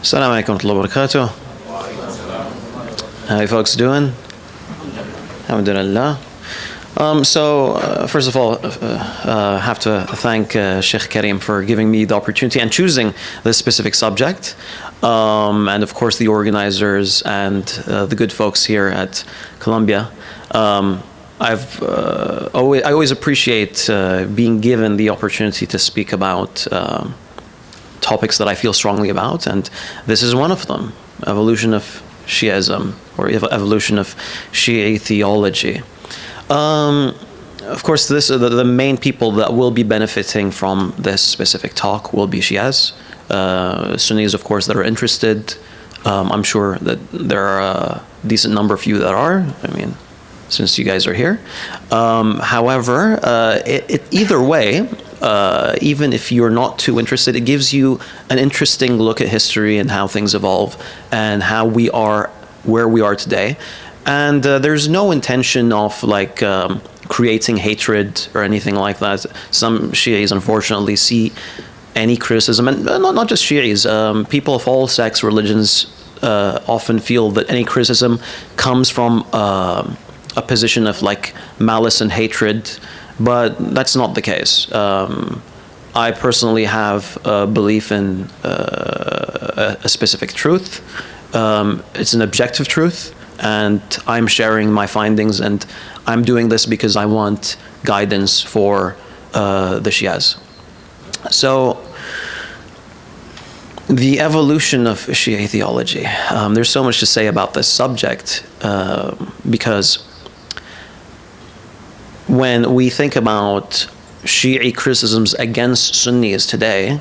Assalamu alaikum wa rahmatullahi wa barakatuh. How you folks doing? Alhamdulillah. First of all, have to thank Sheikh Karim for giving me the opportunity and choosing this specific subject. And of course the organizers and the good folks here at Columbia. I always appreciate being given the opportunity to speak about topics that I feel strongly about, and this is one of them: evolution of Shiaism, or evolution of Shia theology. Of course, the main people that will be benefiting from this specific talk will be Shias. Sunnis, of course, that are interested. I'm sure that there are a decent number of you that are. I mean, since you guys are here. However, either way, even if you're not too interested, it gives you an interesting look at history and how things evolve and how we are where we are today. And there's no intention of like creating hatred or anything like that. Some Shias unfortunately see any criticism, and not just Shias, people of all sects, religions often feel that any criticism comes from a position of like malice and hatred, but that's not the case. I personally have a belief in a specific truth. It's an objective truth, and I'm sharing my findings, and I'm doing this because I want guidance for the Shias. So, the evolution of Shia theology. There's so much to say about this subject because when we think about Shi'i criticisms against Sunnis today,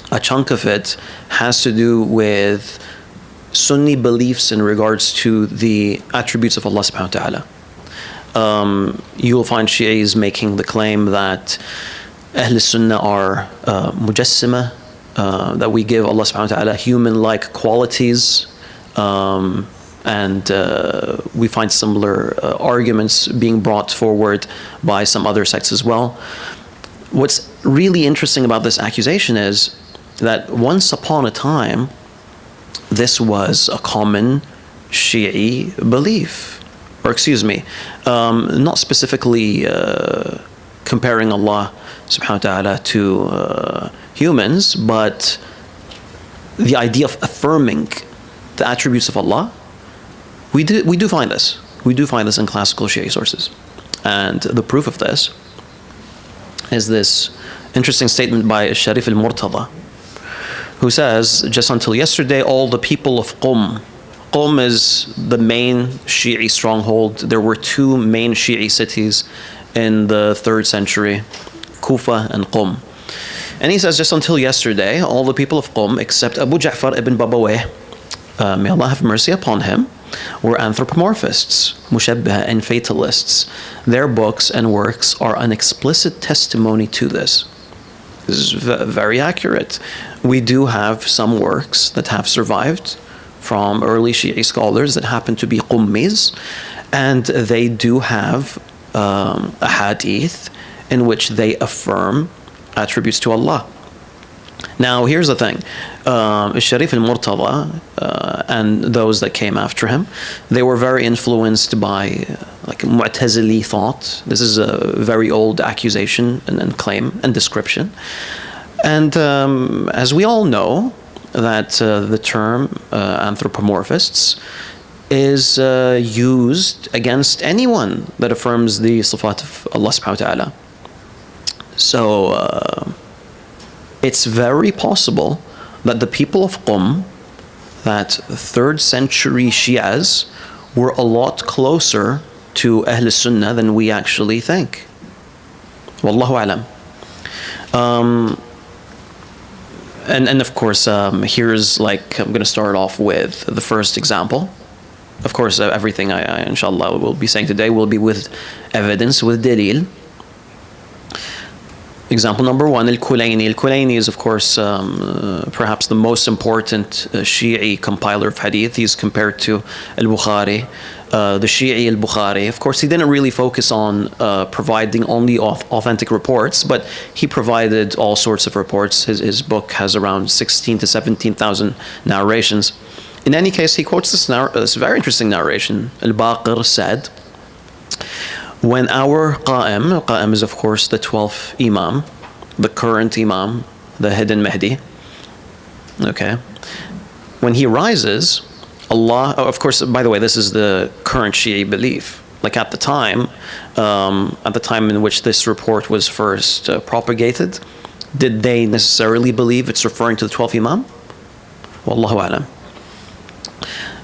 a chunk of it has to do with Sunni beliefs in regards to the attributes of Allah subhanahu wa ta'ala. You will find Shi'is making the claim that Ahl Sunnah are mujassima, that we give Allah subhanahu wa ta'ala human-like qualities, and we find similar arguments being brought forward by some other sects as well. What's really interesting about this accusation is that once upon a time, this was a common Shi'i belief. Or excuse me, not specifically comparing Allah subhanahu wa ta'ala to humans, but the idea of affirming the attributes of Allah. We do find this. We do find this in classical Shia sources. And the proof of this is this interesting statement by Sharif al-Murtada, who says, just until yesterday, all the people of Qum is the main Shi'i stronghold. There were two main Shi'i cities in the 3rd century, Kufa and Qum. And he says, just until yesterday, all the people of Qum, except Abu Ja'far ibn Babawayh, may Allah have mercy upon him, were anthropomorphists, mushabbih, and fatalists. Their books and works are an explicit testimony to this. This is very accurate. We do have some works that have survived from early Shi'i scholars that happen to be Qummis, and they do have a hadith in which they affirm attributes to Allah. Now, here's the thing. Sharif al-Murtada and those that came after him, they were very influenced by like Mu'tazili thought. This is a very old accusation and claim and description. And as we all know, that the term anthropomorphists is used against anyone that affirms the sifat of Allah subhanahu wa ta'ala. So it's very possible that the people of Qum, that 3rd century Shias, were a lot closer to Ahl Sunnah than we actually think. Wallahu alam. And of course, here's like, I'm going to start off with the first example. Of course, everything I inshallah will be saying today will be with evidence, with dalil. Example number 1, Al-Kulayni. Al-Kulayni is, of course, perhaps the most important Shi'i compiler of hadith. He's compared to Al-Bukhari the Shi'i al-Bukhari. Of course, he didn't really focus on providing only authentic reports, but he provided all sorts of reports. His book has around 16 to 17,000 narrations. In any case, he quotes this very interesting narration. Al-Baqir said, when our Qa'im is of course the 12th Imam, the current Imam, the hidden Mahdi, okay, when he rises, Allah, of course, by the way, this is the current Shi'i belief. Like at the time in which this report was first propagated, did they necessarily believe it's referring to the 12th Imam? Wallahu alam.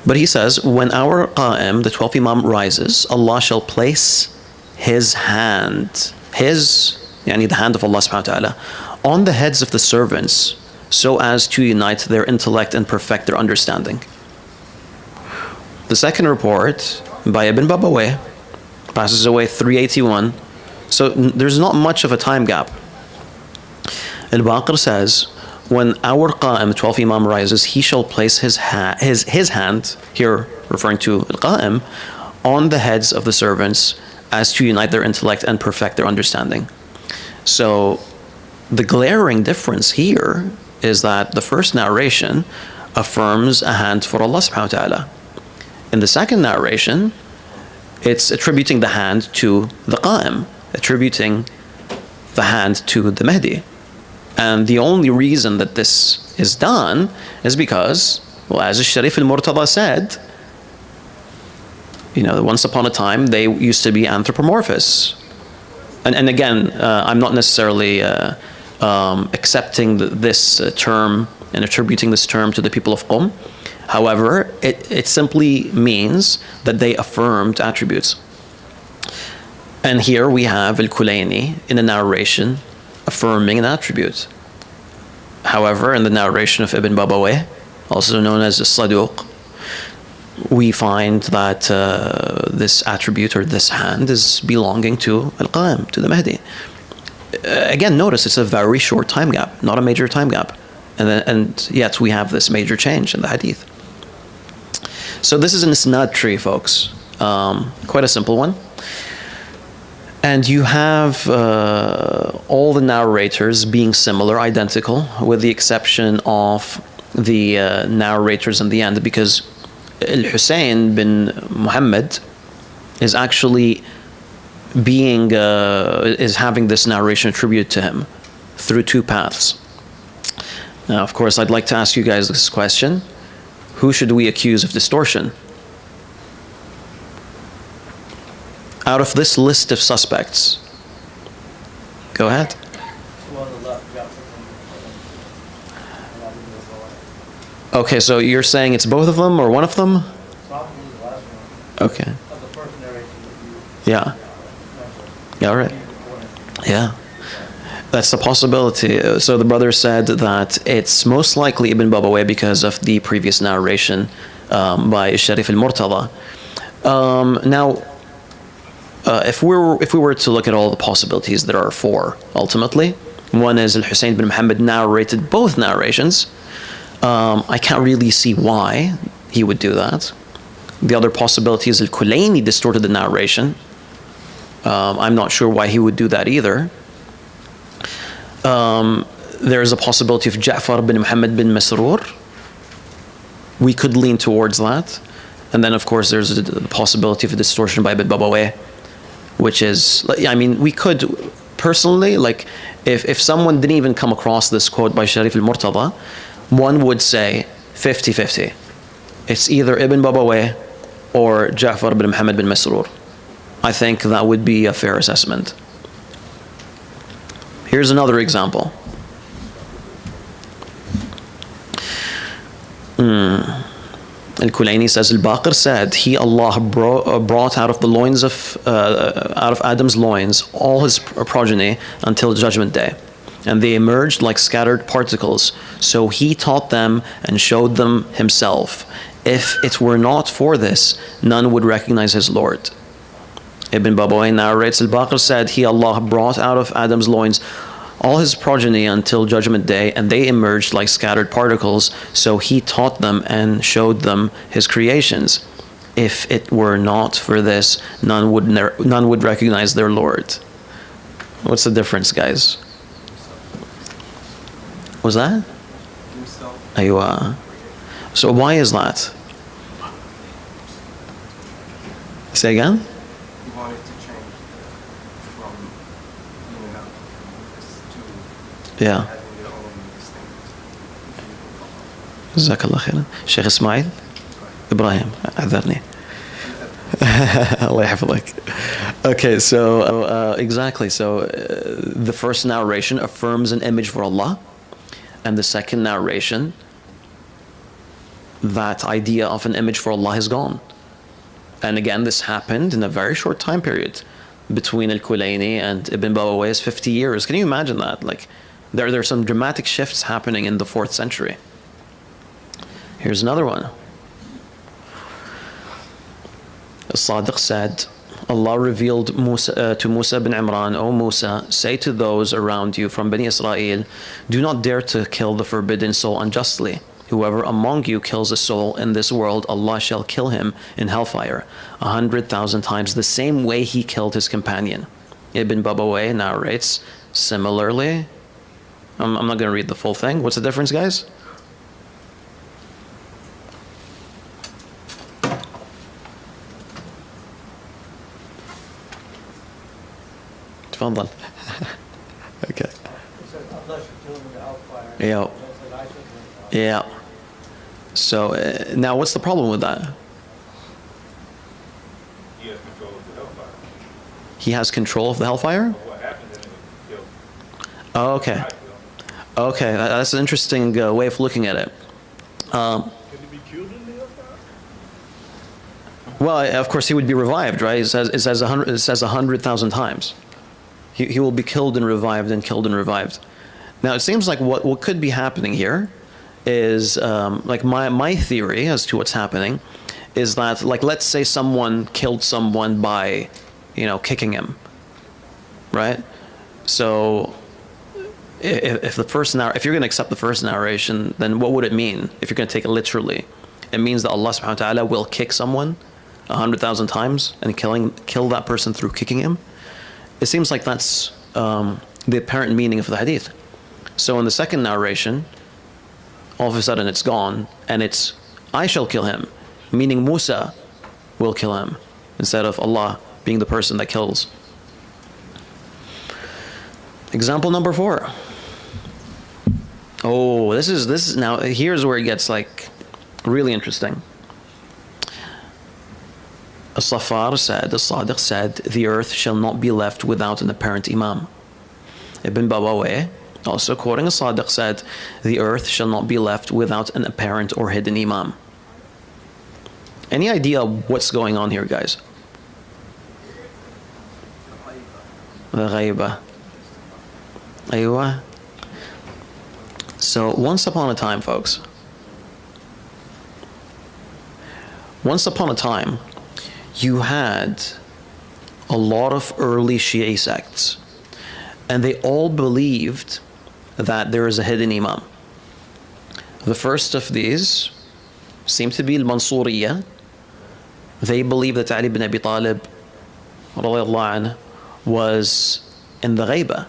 But he says, when our Qa'im, the 12th Imam, rises, Allah shall place his hand, yani the hand of Allah subhanahu wa ta'ala, on the heads of the servants so as to unite their intellect and perfect their understanding. The second report by Ibn Babawayh passes away 381, so there's not much of a time gap. Al-Baqir says, when our Qa'im, 12th Imam, rises, he shall place his hand, here referring to Al-Qa'im, on the heads of the servants as to unite their intellect and perfect their understanding. So the glaring difference here is that the first narration affirms a hand for Allah subhanahu wa ta'ala. In the second narration, it's attributing the hand to the Qa'im, attributing the hand to the Mahdi. And the only reason that this is done is because, well, as Sharif al-Murtada said, once upon a time they used to be anthropomorphous. And again, I'm not necessarily accepting this term and attributing this term to the people of Qum. However, it simply means that they affirmed attributes. And here we have Al-Kulayni in a narration affirming an attribute. However, in the narration of Ibn Babawayh, also known as the Saduq, we find that this attribute or this hand is belonging to Al-Qa'im, to the Mahdi. Again, notice it's a very short time gap, not a major time gap. And yet we have this major change in the hadith. So this is an isnad tree, folks. Quite a simple one. And you have all the narrators being similar, identical, with the exception of the narrators in the end, because Al-Hussein bin Muhammad is actually is having this narration attributed to him through two paths. Now, of course, I'd like to ask you guys this question. Who should we accuse of distortion? Out of this list of suspects, go ahead. Okay, so you're saying it's both of them or one of them? Okay. Yeah. Yeah, all right. Yeah. That's a possibility. So the brother said that it's most likely Ibn Babawayh because of the previous narration by Sharif al-Murtada. Now, if we were to look at all the possibilities, there are four ultimately. One is Al-Hussein bin Muhammad narrated both narrations. I can't really see why he would do that. The other possibility is Al-Kulayni distorted the narration. I'm not sure why he would do that either. There is a possibility of Ja'far bin Muhammad bin Masroor. We could lean towards that. And then, of course, there's the possibility of a distortion by Ibn Babawayh, which is, I mean, we could, personally, like, if someone didn't even come across this quote by Sharif al-Murtada, one would say 50-50. It's either Ibn Babawayh or Ja'far bin Muhammad bin Masroor. I think that would be a fair assessment. Here's another example. Al-Kulayni says, Al-Baqir said, He, Allah, brought out of the loins of Adam's loins all his progeny until Judgment Day. And they emerged like scattered particles. So he taught them and showed them himself. If it were not for this, none would recognize his Lord. Ibn Babawayh narrates, Al-Baqir said, He, Allah, brought out of Adam's loins all his progeny until Judgment Day, and they emerged like scattered particles, so he taught them and showed them his creations. If it were not for this, none would recognize their Lord. What's the difference, guys? Was that? Aywa. So why is that? Say again? He wanted to change from being an outcast to Yeah. having their own distinct. جزاك الله خيرا. شيخ إسماعيل إبراهيم أعذرني. Allah يحفظك. Okay, so exactly. So the first narration affirms an image for Allah, and the second narration, that idea of an image for Allah is gone. And again, this happened in a very short time period between Al-Kulayni and Ibn Babawayh's 50 years. Can you imagine that? Like, there are some dramatic shifts happening in the 4th century. Here's another one. As-Sadiq said, Allah revealed to Musa bin Imran, O Musa, say to those around you from Bani Israel, do not dare to kill the forbidden soul unjustly. Whoever among you kills a soul in this world, Allah shall kill him in hellfire 100,000 times, the same way he killed his companion. Ibn Babawayh narrates similarly. I'm not going to read the full thing. What's the difference, guys? تفضل. Okay. Yeah. Yeah. So now what's the problem with that? He has control of the hellfire. He has control of the hellfire? What happened then it was killed. Oh, okay. Okay, that's an interesting way of looking at it. Can he be killed in the hellfire? Well, of course he would be revived, right? It says 100,000 times. He will be killed and revived and killed and revived. Now it seems like what could be happening here is like my theory as to what's happening is that, like, let's say someone killed someone by, kicking him, right? So if if you're going to accept the first narration, then what would it mean if you're going to take it literally? It means that Allah subhanahu wa ta'ala will kick someone 100,000 times and kill that person through kicking him. It seems like that's the apparent meaning of the hadith. So in the second narration, all of a sudden it's gone, and it's I shall kill him, meaning Musa will kill him, instead of Allah being the person that kills. Example number 4. Oh, this is now, here's where it gets like really interesting. As-Safar said, As-Sadiq said, the earth shall not be left without an apparent imam. Ibn Babawayh, also quoting As-Sadiq, said, the earth shall not be left without an apparent or hidden imam. Any idea what's going on here, guys? The ghaiba. Aywa. So once upon a time, folks, once upon a time, you had a lot of early Shia sects, and they all believed that there is a hidden imam. The first of these seemed to be al-Mansuriyya. They believed that Ali ibn Abi Talib radiallahu anhu was in the ghaiba,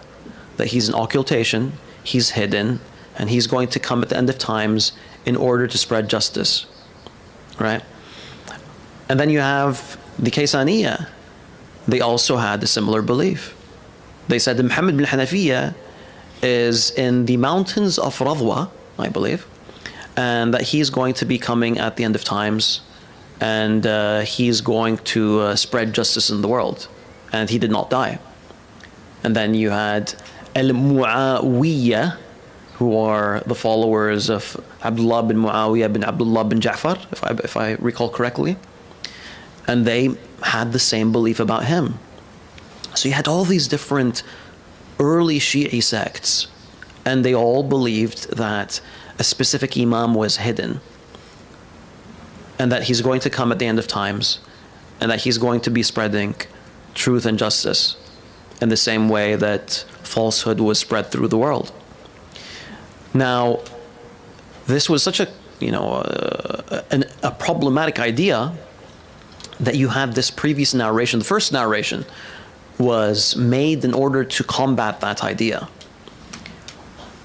that he's an occultation, he's hidden, and he's going to come at the end of times in order to spread justice, right? And then you have the Kaysaniyya. They also had a similar belief. They said that Muhammad bin Hanafiya is in the mountains of Radwa, I believe, and that he's going to be coming at the end of times, and he's going to spread justice in the world. And he did not die. And then you had Al-Mu'awiyya, who are the followers of Abdullah bin Muawiyah bin Abdullah bin Ja'far, if I recall correctly. And they had the same belief about him. So you had all these different early Shi'i sects, and they all believed that a specific imam was hidden, and that he's going to come at the end of times, and that he's going to be spreading truth and justice in the same way that falsehood was spread through the world. Now, this was such a problematic idea, that you had this previous narration. The first narration was made in order to combat that idea.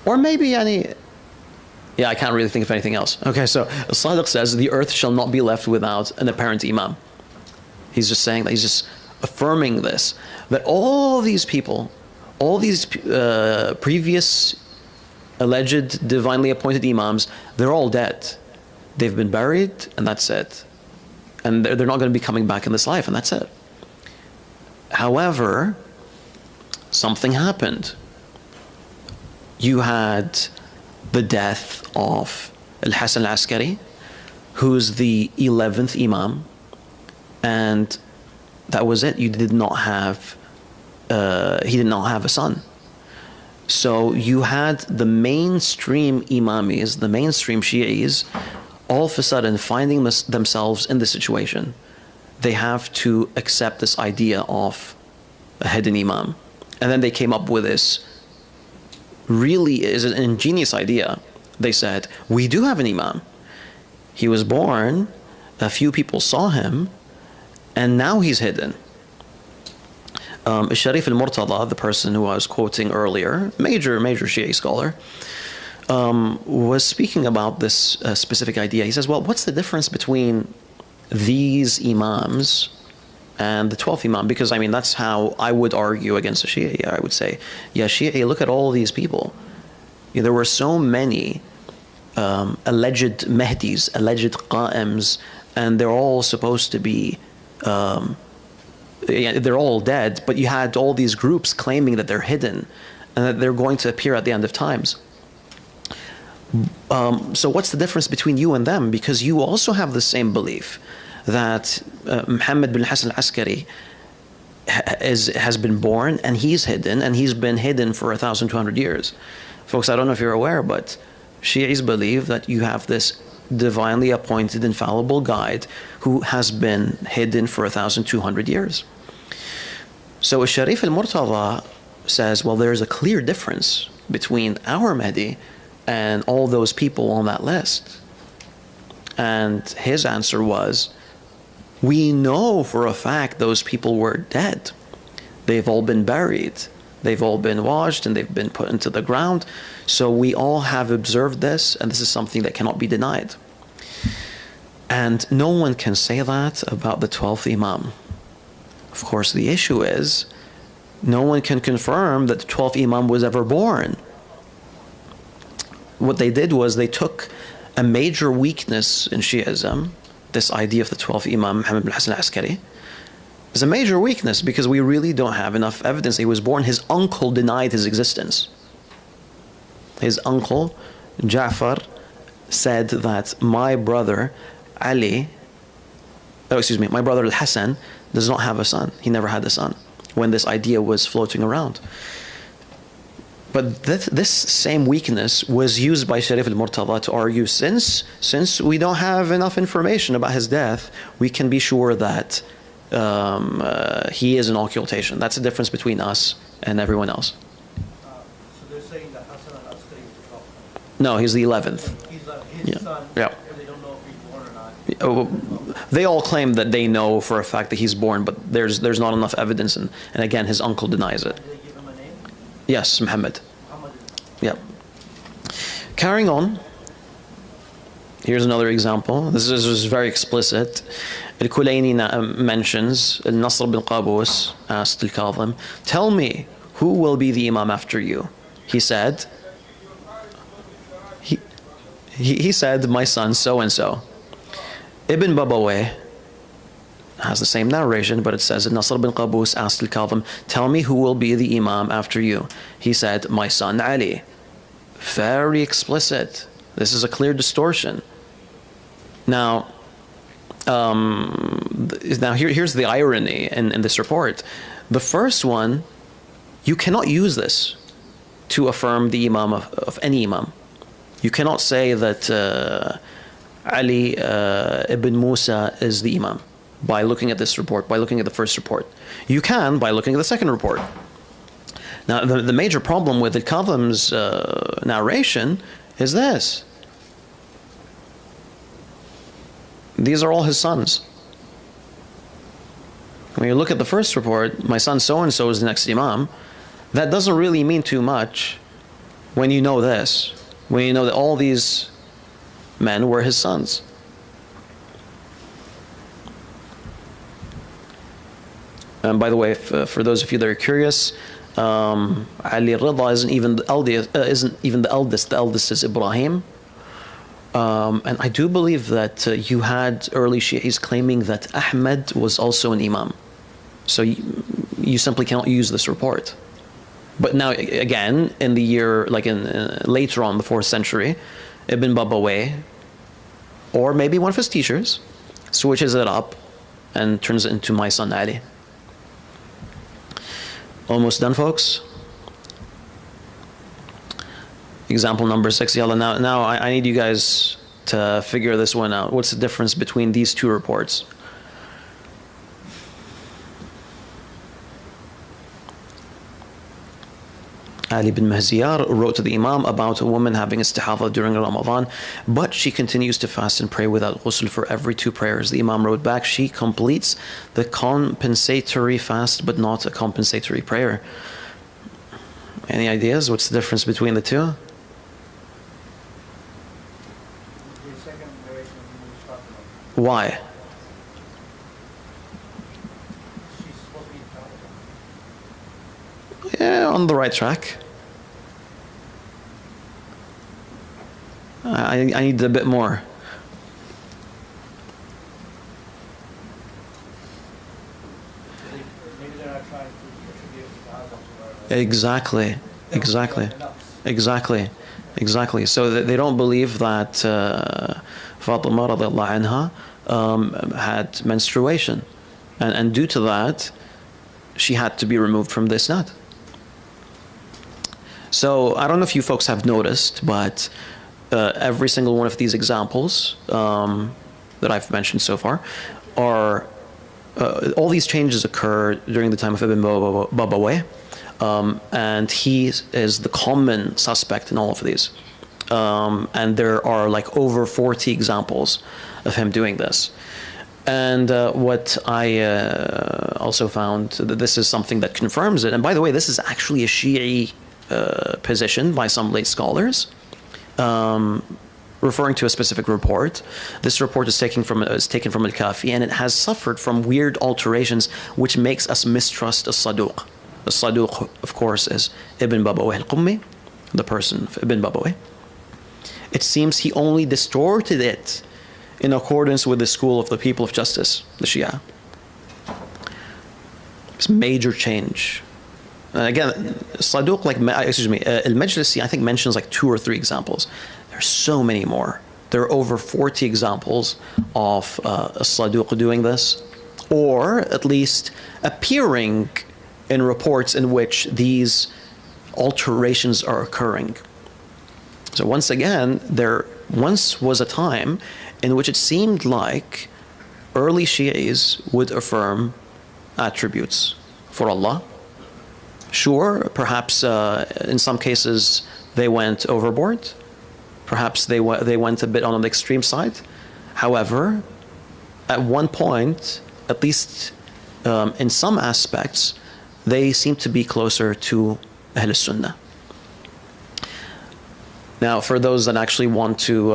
Or maybe any... Yeah, I can't really think of anything else. Okay, so Sadiq says, the earth shall not be left without an apparent imam. He's just saying that, he's just affirming this, that all these people, all these previous alleged divinely appointed imams, they're all dead. They've been buried, and that's it. And they're not going to be coming back in this life, and that's it. However, something happened. You had the death of Al-Hasan al-Askari, who's the 11th Imam, and that was it. You did not have, he did not have a son. So you had the mainstream Imamis, the mainstream Shi'is, all of a sudden finding themselves in this situation. They have to accept this idea of a hidden Imam. And then they came up with this really is an ingenious idea. They said, we do have an Imam. He was born, a few people saw him, and now he's hidden. Sharif al-Murtada, the person who I was quoting earlier, major Shia scholar, was speaking about this specific idea. He says, well, what's the difference between these Imams and the 12th Imam? Because, I mean, that's how I would argue against the Shia. I would say, yeah, Shia, look at all these people. Yeah, there were so many alleged Mahdis, alleged Qa'ims, and they're all supposed to be, they're all dead, but you had all these groups claiming that they're hidden and that they're going to appear at the end of times. So what's the difference between you and them? Because you also have the same belief that Muhammad bin Hassan al-Askari has been born and he's hidden, and he's been hidden for 1,200 years. Folks, I don't know if you're aware, but Shi'is believe that you have this divinely appointed infallible guide who has been hidden for 1,200 years. So Sharif al-Murtada says, well, there's a clear difference between our Mahdi and all those people on that list. And his answer was, we know for a fact those people were dead. They've all been buried. They've all been washed and they've been put into the ground. So we all have observed this, and this is something that cannot be denied. And no one can say that about the 12th Imam. Of course, the issue is, no one can confirm that the 12th Imam was ever born. What they did was they took a major weakness in Shi'ism, this idea of the 12th Imam, Muhammad bin Hassan al-Askari. It's a major weakness because we really don't have enough evidence that he was born. His uncle denied his existence. His uncle, Ja'far, said that my brother Ali, my brother Al-Hassan does not have a son. He never had a son when this idea was floating around. But this same weakness was used by Sharif al-Murtada to argue, since we don't have enough information about his death, we can be sure that he is an occultation. That's the difference between us and everyone else. So they're saying that Hassan al-Askari is the prophet? No, he's the 11th. He's his son, yeah. And they don't know if he's born or not. They all claim that they know for a fact that he's born, but there's not enough evidence, and again, his uncle denies it. Did they give him a name? Yes, Muhammad. Muhammad. Yeah. Carrying on. Here's another example. This is very explicit. Al-Kulayni mentions, Al-Nasr bin Qabus asked Al-Kadhim, tell me, who will be the Imam after you? He said, he said, my son, so-and-so. Ibn Babawayh has the same narration, but it says, Nasr bin Qabus asked Al-Kadhim, tell me who will be the Imam after you? He said, my son Ali. Very explicit. This is a clear distortion. Now, here's the irony in this report. The first one, you cannot use this to affirm the Imam of any Imam. You cannot say that Ali ibn Musa is the Imam by looking at this report, by looking at the first report. You can by looking at the second report. Now, the major problem with Al-Kadhim's narration is this. These are all his sons. When you look at the first report, my son so-and-so is the next imam, that doesn't really mean too much when you know this, when you know that all these men were his sons. And by the way, for those of you that are curious, Ali Rida isn't even the eldest. The eldest is Ibrahim. And I do believe that you had early Shi'is claiming that Ahmed was also an imam. So you simply cannot use this report. But now, again, in the year, like later on, the 4th century, Ibn Babawayh, or maybe one of his teachers, switches it up and turns it into my son Ali. Almost done, folks. Example number 6. Yalla, now I need you guys to figure this one out. What's the difference between these two reports? Ali bin Mahziyar wrote to the Imam about a woman having istihadha during Ramadan, but she continues to fast and pray without ghusl for every 2 prayers. The Imam wrote back, she completes the compensatory fast, but not a compensatory prayer. Any ideas? What's the difference between the two? The second narration was talking about. Why? She's supposed to be Yeah, on the right track. I need a bit more. maybe they're not trying to attribute the Hazrat to her. Exactly. So they don't believe that Fatima radiallahu anha had menstruation, and due to that, she had to be removed from the isnad. So I don't know if you folks have noticed, but every single one of these examples that I've mentioned so far are all these changes occur during the time of Ibn Babawayh, and he is the common suspect in all of these. And there are like over 40 examples of him doing this. And what I also found, that this is something that confirms it. And by the way, this is actually a Shi'i position by some late scholars, referring to a specific report. This report is taken from Al-Kafi, and it has suffered from weird alterations, which makes us mistrust as-Saduq. The Saduq, of course, is Ibn Babawayh al-Qummi, the person of Ibn Babawayh. It seems he only distorted it in accordance with the school of the people of justice, the Shia. It's a major change. And again, Saduq, Al-Majlisi, I think mentions like 2 or 3 examples. There's so many more. There are over 40 examples of a Saduq doing this, or at least appearing in reports in which these alterations are occurring. So once again, there once was a time in which it seemed like early Shi'is would affirm attributes for Allah. Sure, perhaps in some cases they went overboard. Perhaps they went a bit on the extreme side. However, at one point, at least in some aspects, they seem to be closer to Ahl Sunnah. Now, for those that actually want to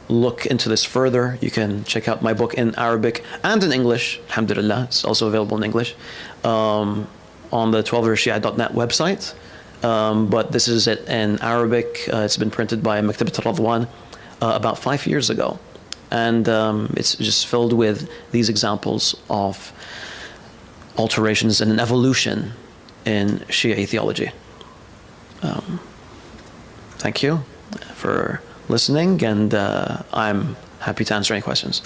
look into this further, you can check out my book in Arabic and in English. Alhamdulillah, it's also available in English on the 12vershia.net website. But this is it in Arabic. It's been printed by Maktabat al-Radwan about 5 years ago. And it's just filled with these examples of alterations and an evolution in Shia theology. Thank you for listening, and I'm happy to answer any questions.